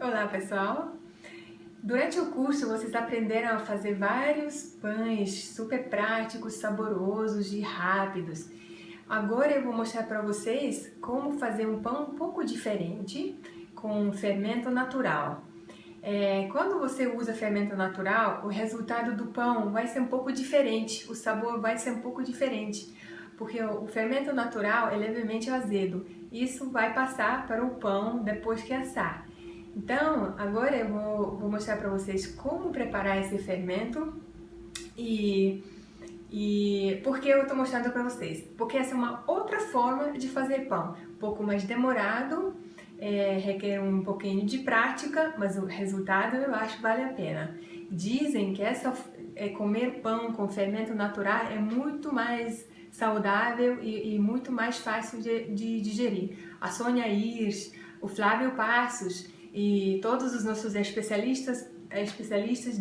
Olá, pessoal! Durante o curso, vocês aprenderam a fazer vários pães super práticos, saborosos e rápidos. Agora eu vou mostrar para vocês como fazer um pão um pouco diferente com fermento natural. Quando você usa fermento natural, o resultado do pão vai ser um pouco diferente, o sabor vai ser um pouco diferente, porque o fermento natural é levemente azedo. Isso vai passar para o pão depois que assar. Então, agora eu vou mostrar para vocês como preparar esse fermento e por que eu estou mostrando para vocês? Porque essa é uma outra forma de fazer pão, um pouco mais demorado, requer um pouquinho de prática, mas o resultado eu acho que vale a pena. Dizem que comer pão com fermento natural é muito mais saudável e muito mais fácil de digerir. A Sônia Hirsch, o Flávio Passos e todos os nossos especialistas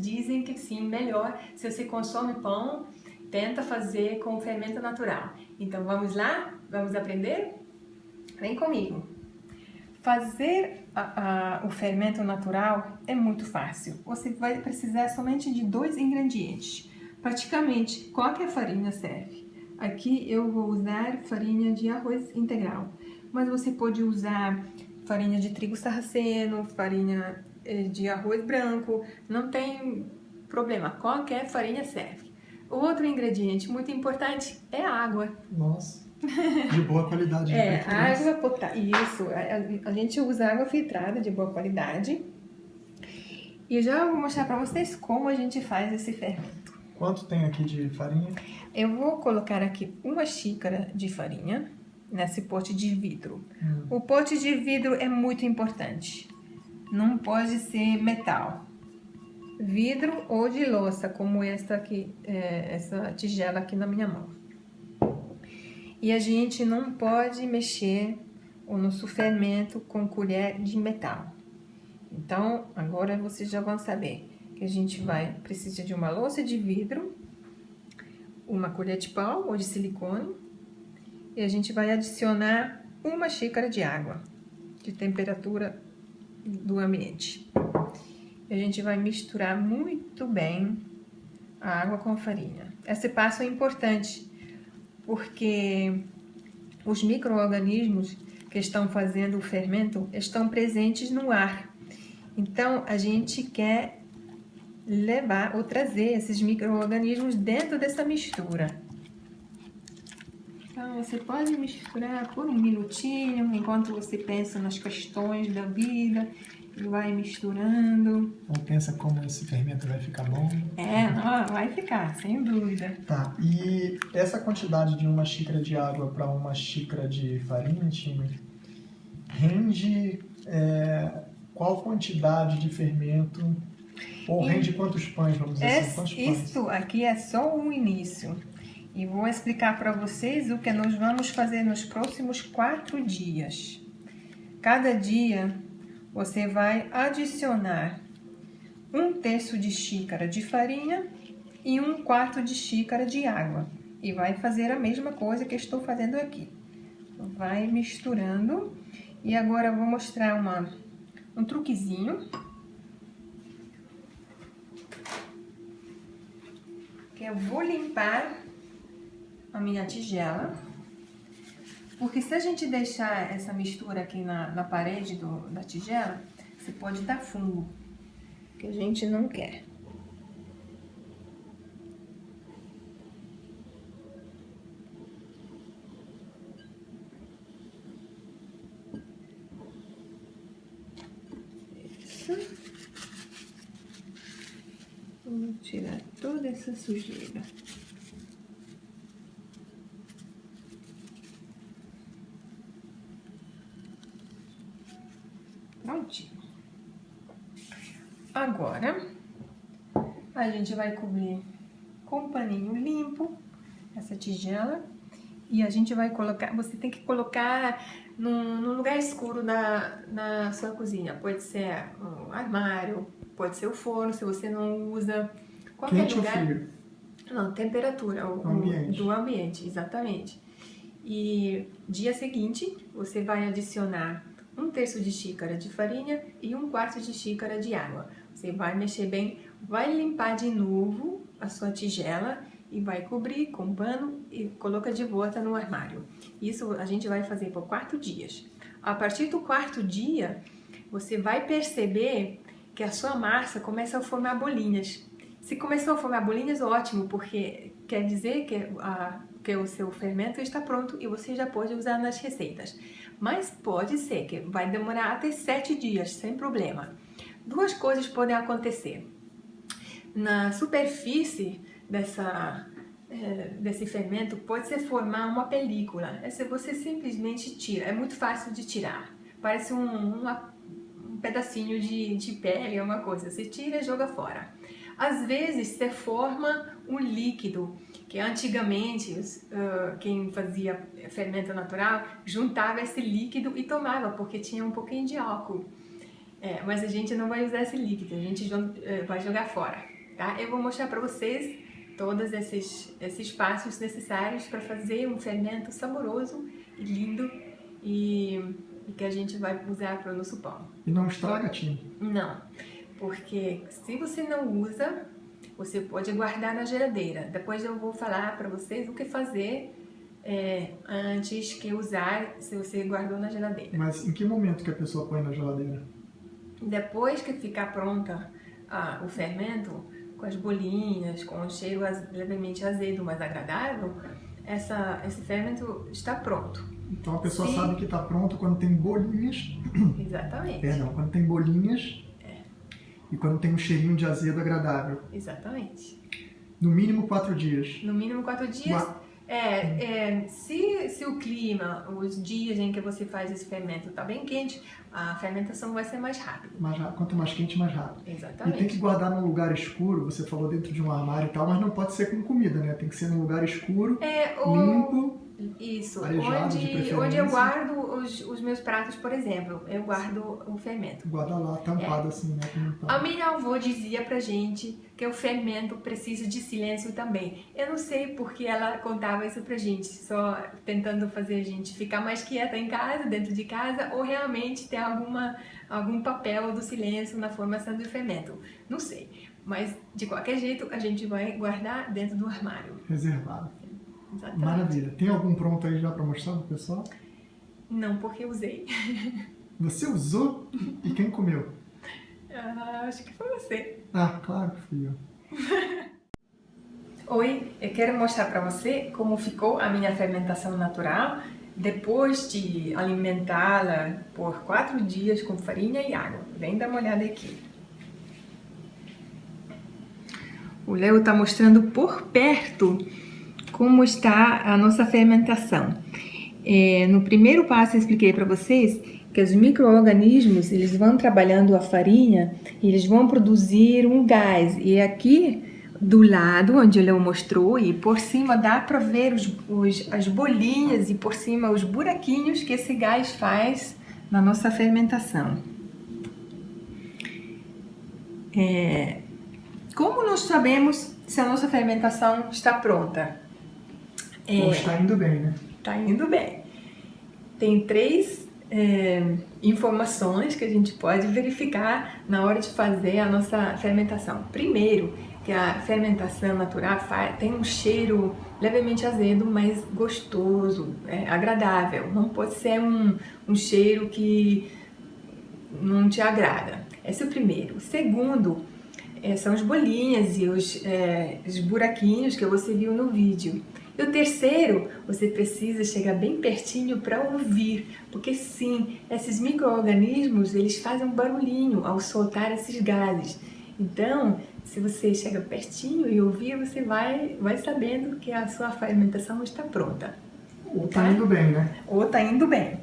dizem que sim, melhor se você consome pão, tenta fazer com fermento natural. Então vamos lá? Vamos aprender? Vem comigo! Fazer o fermento natural é muito fácil. Você vai precisar somente de 2 ingredientes. Praticamente qualquer farinha serve. Aqui eu vou usar farinha de arroz integral, mas você pode usar farinha de trigo sarraceno, farinha de arroz branco, não tem problema, qualquer farinha serve. O outro ingrediente muito importante é a água. Nossa, de boa qualidade. Água potável. Isso, a gente usa água filtrada de boa qualidade. E já vou mostrar para vocês como a gente faz esse fermento. Quanto tem aqui de farinha? Eu vou colocar aqui 1 xícara de farinha nesse pote de vidro. O pote de vidro é muito importante. Não pode ser metal. Vidro ou de louça, como esta aqui, essa tigela aqui na minha mão. E a gente não pode mexer o nosso fermento com colher de metal. Então, agora vocês já vão saber que a gente precisa de uma louça de vidro, uma colher de pau ou de silicone, e a gente vai adicionar 1 xícara de água, de temperatura do ambiente. E a gente vai misturar muito bem a água com a farinha. Esse passo é importante, porque os micro-organismos que estão fazendo o fermento estão presentes no ar. Então, a gente quer levar ou trazer esses micro-organismos dentro dessa mistura. Então, você pode misturar por 1 minutinho, enquanto você pensa nas questões da vida, e vai misturando. Ou pensa como esse fermento vai ficar bom? Vai ficar, sem dúvida. Tá, e essa quantidade de 1 xícara de água para 1 xícara de farinha, time, rende qual quantidade de fermento? Ou rende quantos pães, vamos dizer assim? Quantos pães? Isso aqui é só o início. E vou explicar para vocês o que nós vamos fazer nos próximos 4 dias. Cada dia você vai adicionar 1/3 de xícara de farinha e 1/4 de xícara de água. E vai fazer a mesma coisa que estou fazendo aqui. Vai misturando. E agora eu vou mostrar um truquezinho. Que eu vou limpar a minha tigela, porque se a gente deixar essa mistura aqui na parede da tigela, você pode dar fungo, que a gente não quer. Isso. Vou tirar toda essa sujeira. Prontinho. Agora, a gente vai cobrir com um paninho limpo essa tigela e a gente vai colocar, você tem que colocar num lugar escuro na sua cozinha. Pode ser um armário, pode ser o forno, se você não usa qualquer Quente lugar. Ou frio? Não, temperatura do ambiente, exatamente. E dia seguinte, você vai adicionar 1/3 de xícara de farinha e 1/4 de xícara de água. Você vai mexer bem, vai limpar de novo a sua tigela e vai cobrir com pano e coloca de volta no armário. Isso a gente vai fazer por 4 dias. A partir do 4º dia, você vai perceber que a sua massa começa a formar bolinhas. Se começou a formar bolinhas, ótimo, porque quer dizer que o seu fermento está pronto e você já pode usar nas receitas. Mas pode ser que vai demorar até 7 dias, sem problema. 2 coisas podem acontecer. Na superfície desse fermento pode se formar uma película. Essa você simplesmente tira, é muito fácil de tirar. Parece um pedacinho de pele, uma coisa. Você tira e joga fora. Às vezes se forma um líquido, que antigamente quem fazia fermento natural juntava esse líquido e tomava, porque tinha um pouquinho de álcool. Mas a gente não vai usar esse líquido, a gente vai jogar fora. Tá? Eu vou mostrar para vocês todos esses passos necessários para fazer um fermento saboroso e lindo e que a gente vai usar para o nosso pão. E não estraga, Tina? Não, porque se você não usa, você pode guardar na geladeira. Depois eu vou falar para vocês o que fazer antes que usar, se você guardou na geladeira. Mas em que momento que a pessoa põe na geladeira? Depois que ficar pronta o fermento, com as bolinhas, com o cheiro levemente azedo, mas agradável, esse fermento está pronto. Então a pessoa sabe que está pronto quando tem bolinhas. Exatamente. Perdão, quando tem bolinhas e quando tem um cheirinho de azedo agradável. Exatamente. No mínimo 4 dias. No mínimo 4 dias. Se o clima, os dias em que você faz esse fermento está bem quente, a fermentação vai ser mais rápida. Quanto mais quente, mais rápido. Exatamente. E tem que guardar num lugar escuro, você falou dentro de um armário e tal, mas não pode ser com comida, né? Tem que ser num lugar escuro, limpo. Isso, arejado, onde eu guardo os meus pratos, por exemplo, eu guardo o fermento. Guarda lá, tampado assim, né? A minha avó dizia pra gente que o fermento precisa de silêncio também. Eu não sei porque ela contava isso pra gente, só tentando fazer a gente ficar mais quieta em casa, dentro de casa, ou realmente ter algum papel do silêncio na formação do fermento. Não sei, mas de qualquer jeito a gente vai guardar dentro do armário. Reservado. Exatamente. Maravilha. Tem algum pronto aí já para mostrar pro pessoal? Não, porque eu usei. Você usou? E quem comeu? Acho que foi você. Claro que fui eu. Oi, eu quero mostrar para você como ficou a minha fermentação natural depois de alimentá-la por 4 dias com farinha e água. Vem dar uma olhada aqui. O Léo está mostrando por perto como está a nossa fermentação. No primeiro passo eu expliquei para vocês que os micro-organismos eles vão trabalhando a farinha e eles vão produzir um gás. E aqui do lado onde o Léo mostrou e por cima dá para ver as bolinhas e por cima os buraquinhos que esse gás faz na nossa fermentação. Como nós sabemos se a nossa fermentação está pronta? Ou está indo bem, né? Está indo bem. Tem 3 informações que a gente pode verificar na hora de fazer a nossa fermentação. Primeiro, que a fermentação natural tem um cheiro levemente azedo, mas gostoso, agradável. Não pode ser um cheiro que não te agrada. Esse é o primeiro. O segundo, são as bolinhas e os buraquinhos que você viu no vídeo. E o terceiro, você precisa chegar bem pertinho para ouvir, porque sim, esses micro-organismos, eles fazem um barulhinho ao soltar esses gases. Então, se você chega pertinho e ouvir, você vai sabendo que a sua fermentação está pronta. Ou está indo bem, né? Ou está indo bem.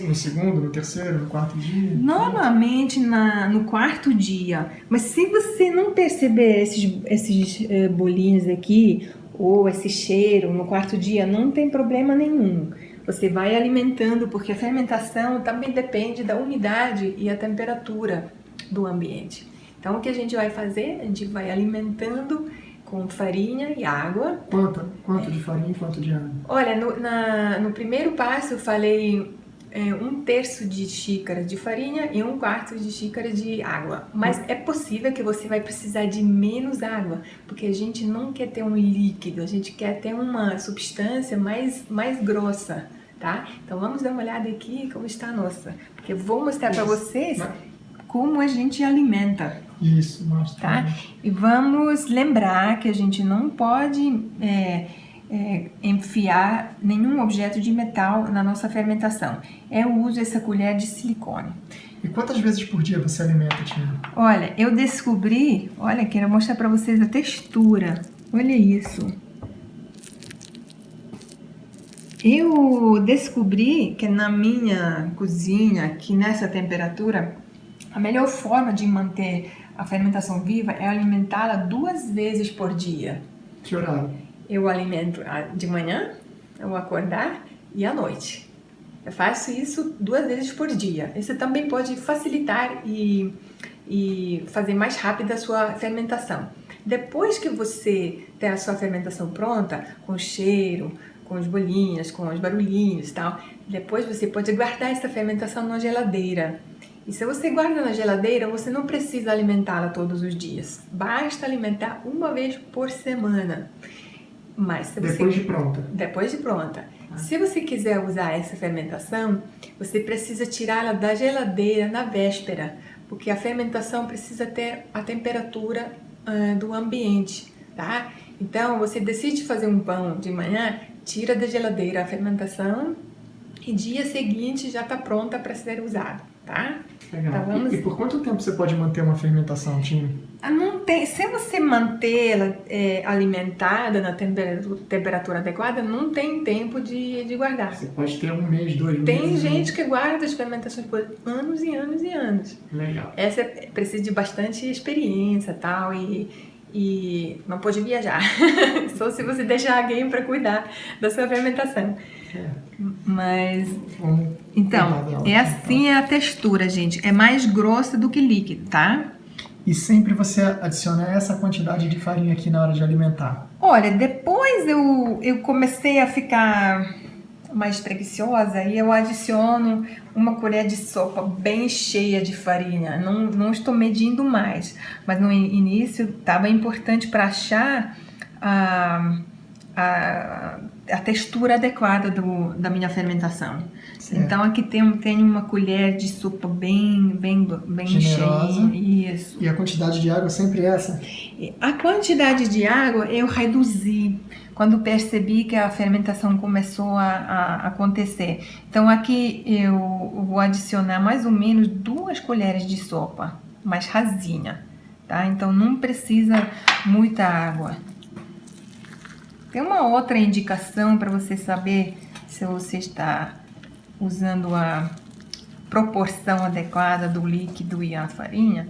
No segundo, no terceiro, no 4º dia? Normalmente no 4º dia. Mas se você não perceber esses bolinhos aqui, ou esse cheiro no 4º dia, não tem problema nenhum. Você vai alimentando, porque a fermentação também depende da umidade e a temperatura do ambiente. Então, o que a gente vai fazer? A gente vai alimentando com farinha e água. Quanto de farinha e quanto de água? Olha, no primeiro passo eu falei 1/3 de xícara de farinha e 1/4 de xícara de água. Mas é possível que você vai precisar de menos água, porque a gente não quer ter um líquido, a gente quer ter uma substância mais grossa, tá? Então vamos dar uma olhada aqui como está a nossa, porque eu vou mostrar para vocês como a gente alimenta. Isso, mostra. Tá? E vamos lembrar que a gente não pode enfiar nenhum objeto de metal na nossa fermentação. Eu uso essa colher de silicone. E quantas vezes por dia você alimenta, Tina? Olha, eu descobri, olha, quero mostrar para vocês a textura. Olha isso. Eu descobri que na minha cozinha, aqui nessa temperatura, a melhor forma de manter a fermentação viva é alimentá-la 2 vezes por dia. Que horário? Eu alimento de manhã, ao acordar, e à noite. Eu faço isso 2 vezes por dia. Isso também pode facilitar e fazer mais rápida a sua fermentação. Depois que você tem a sua fermentação pronta, com o cheiro, com as bolinhas, com os barulhinhos e tal, depois você pode guardar essa fermentação na geladeira. E se você guarda na geladeira, você não precisa alimentá-la todos os dias. Basta alimentar 1 vez por semana. Mas se depois de pronta. Depois de pronta. Se você quiser usar essa fermentação, você precisa tirá-la da geladeira na véspera, porque a fermentação precisa ter a temperatura do ambiente, tá? Então, você decide fazer um pão de manhã, tira da geladeira a fermentação e dia seguinte já está pronta para ser usada, tá? Legal. Então, e por quanto tempo você pode manter uma fermentação, Tina? Não tem, se você mantê-la alimentada na temperatura adequada, não tem tempo de guardar. Você pode ter 1 mês, 2 meses. Tem gente que guarda as fermentações por anos e anos e anos. Legal. Essa precisa de bastante experiência tal, e não pode viajar. Só se você deixar alguém para cuidar da sua fermentação. Mas então, é assim a textura, gente. É mais grossa do que líquido, tá? E sempre você adiciona essa quantidade de farinha aqui na hora de alimentar? Olha, depois eu comecei a ficar mais preguiçosa e eu adiciono 1 colher de sopa bem cheia de farinha. Não estou medindo mais, mas no início estava importante para achar a textura adequada da minha fermentação. Certo. Então aqui tem 1 colher de sopa bem generosa. Cheia. Isso. E a quantidade de água sempre essa? A quantidade de água eu reduzi quando percebi que a fermentação começou a acontecer. Então aqui eu vou adicionar mais ou menos 2 colheres de sopa, mais rasinha, tá? Então não precisa muita água. Tem uma outra indicação para você saber se você está usando a proporção adequada do líquido e a farinha.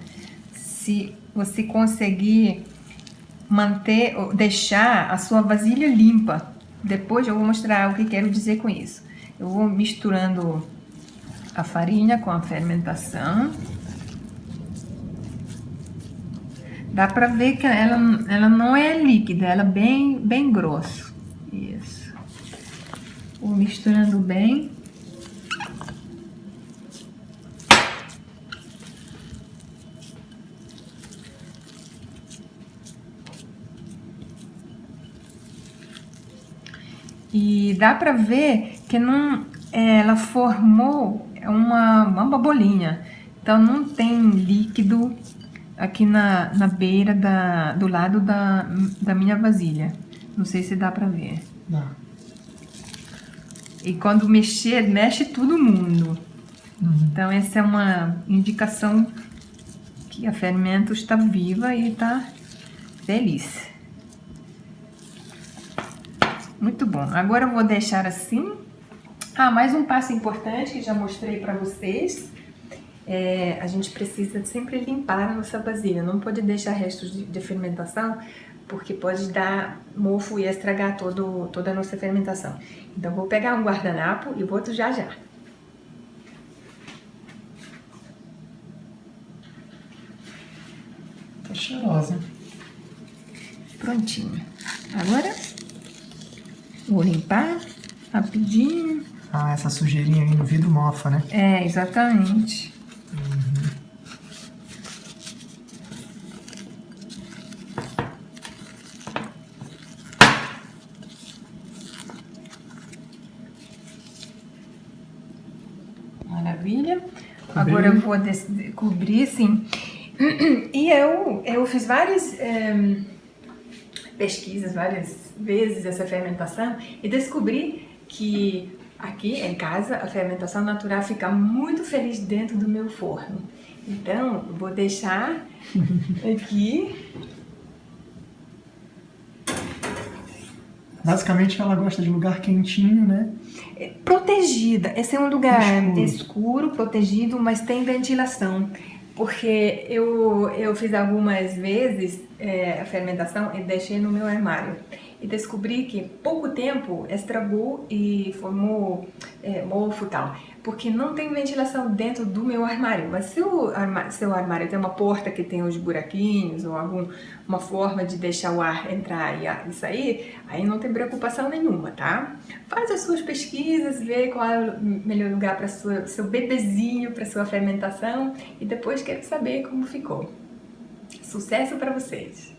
Se você conseguir deixar a sua vasilha limpa. Depois eu vou mostrar o que quero dizer com isso. Eu vou misturando a farinha com a fermentação. Dá pra ver que ela não é líquida, ela é bem grossa. Isso. Vou misturando bem. E dá pra ver que ela formou uma bolinha. Então não tem líquido aqui na beira do lado da minha vasilha. Não sei se dá pra ver. Dá. E quando mexer, mexe todo mundo. Então essa é uma indicação que a fermento está viva e está feliz. Muito bom. Agora eu vou deixar assim. Mais um passo importante que já mostrei para vocês. A gente precisa sempre limpar a nossa vasilha. Não pode deixar restos de fermentação, porque pode dar mofo e estragar toda a nossa fermentação. Então vou pegar um guardanapo e boto já. Tá cheirosa. Prontinho. Agora vou limpar rapidinho. Ah, essa sujeirinha aí no vidro mofa, né? É, exatamente. Maravilha. Agora eu vou cobrir, assim. E eu fiz várias pesquisas, várias vezes essa fermentação e descobri que aqui em casa a fermentação natural fica muito feliz dentro do meu forno. Então, eu vou deixar aqui. Basicamente ela gosta de lugar quentinho, né? Protegida. Esse é um lugar escuro, protegido, mas tem ventilação. Porque eu fiz algumas vezes a fermentação e deixei no meu armário. E descobri que pouco tempo estragou e formou mofo e tal. Porque não tem ventilação dentro do meu armário. Mas se o seu armário tem uma porta que tem os buraquinhos ou uma forma de deixar o ar entrar e sair, aí não tem preocupação nenhuma, tá? Faz as suas pesquisas, vê qual é o melhor lugar para seu bebezinho, para sua fermentação e depois quero saber como ficou. Sucesso para vocês!